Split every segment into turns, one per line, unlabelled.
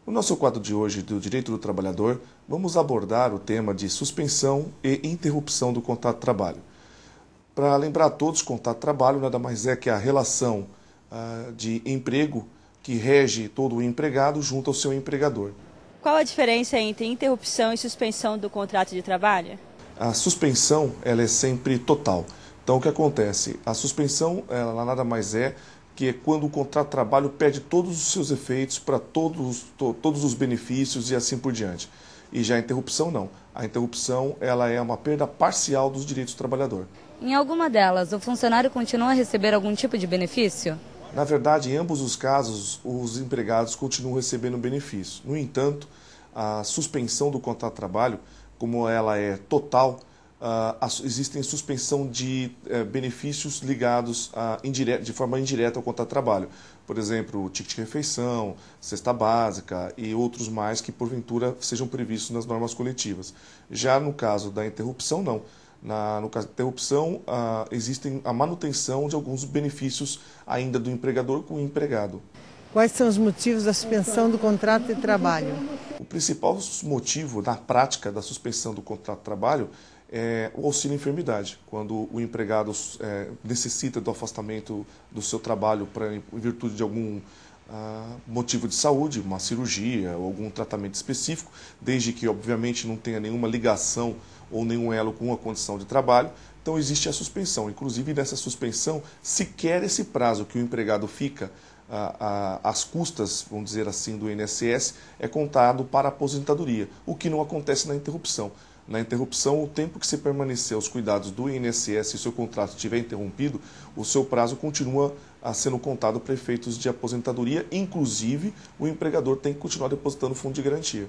No nosso quadro de hoje do Direito do Trabalhador, vamos abordar o tema de suspensão e interrupção do contrato de trabalho. Para lembrar a todos, contrato de trabalho nada mais é que a relação de emprego que rege todo o empregado junto ao seu empregador.
Qual a diferença entre interrupção e suspensão do contrato de trabalho?
A suspensão ela é sempre total. Então o que acontece? A suspensão ela nada mais é que quando o contrato de trabalho perde todos os seus efeitos para todos os benefícios e assim por diante. E já a interrupção não. A interrupção ela é uma perda parcial dos direitos do trabalhador.
Em alguma delas, o funcionário continua a receber algum tipo de benefício?
Na verdade, em ambos os casos, os empregados continuam recebendo benefício. No entanto, a suspensão do contrato de trabalho, como ela é total, existem suspensão de benefícios ligados de forma indireta ao contrato de trabalho. Por exemplo, o ticket de refeição, cesta básica e outros mais que porventura sejam previstos nas normas coletivas. Já no caso da interrupção, não. No caso da interrupção, existe a manutenção de alguns benefícios ainda do empregador com o empregado.
Quais são os motivos da suspensão do contrato de trabalho?
O principal motivo na prática da suspensão do contrato de trabalho é o auxílio-enfermidade, quando o empregado necessita do afastamento do seu trabalho em virtude de algum motivo de saúde, uma cirurgia ou algum tratamento específico, desde que obviamente não tenha nenhuma ligação ou nenhum elo com a condição de trabalho. Então existe a suspensão. Inclusive nessa suspensão, sequer esse prazo que o empregado fica às custas, vamos dizer assim, do INSS, é contado para a aposentadoria, o que não acontece na interrupção. Na interrupção, o tempo que você permanecer aos cuidados do INSS e o seu contrato estiver interrompido, o seu prazo continua sendo contado para efeitos de aposentadoria, inclusive o empregador tem que continuar depositando fundo de garantia.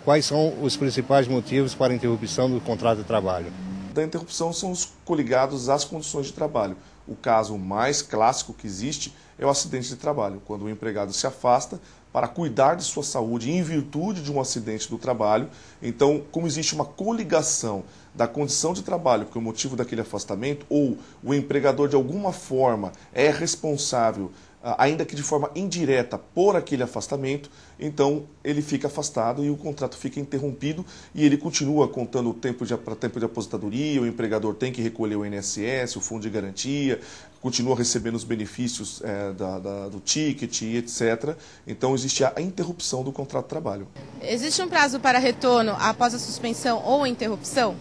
Quais são os principais motivos para a interrupção do contrato de trabalho?
Da interrupção são os coligados às condições de trabalho. O caso mais clássico que existe é o acidente de trabalho, quando o empregado se afasta para cuidar de sua saúde em virtude de um acidente do trabalho. Então, como existe uma coligação da condição de trabalho, que é o motivo daquele afastamento, ou o empregador de alguma forma é responsável, ainda que de forma indireta, por aquele afastamento, então ele fica afastado e o contrato fica interrompido e ele continua contando o tempo de aposentadoria, o empregador tem que recolher o INSS, o fundo de garantia, continua recebendo os benefícios do ticket, etc. Então existe a interrupção do contrato de trabalho.
Existe um prazo para retorno após a suspensão ou a interrupção?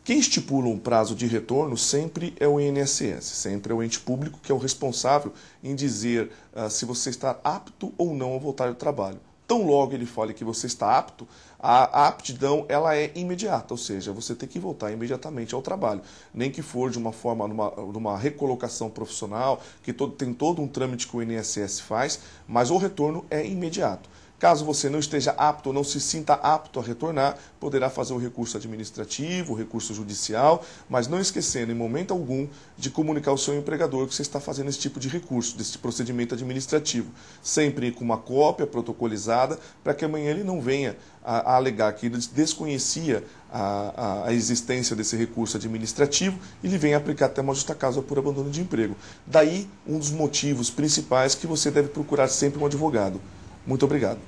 Quem estipula um prazo de retorno sempre é o INSS, sempre é o ente público que é o responsável em dizer se você está apto ou não a voltar ao trabalho. Tão logo ele fale que você está apto, a aptidão ela é imediata, ou seja, você tem que voltar imediatamente ao trabalho. Nem que for de uma forma, numa recolocação profissional, que tem todo um trâmite que o INSS faz, mas o retorno é imediato. Caso você não esteja apto ou não se sinta apto a retornar, poderá fazer o recurso administrativo, o recurso judicial, mas não esquecendo em momento algum de comunicar ao seu empregador que você está fazendo esse tipo de recurso, desse procedimento administrativo. Sempre com uma cópia protocolizada, para que amanhã ele não venha a alegar que ele desconhecia a existência desse recurso administrativo e ele venha aplicar até uma justa causa por abandono de emprego. Daí um dos motivos principais que você deve procurar sempre um advogado. Muito obrigado.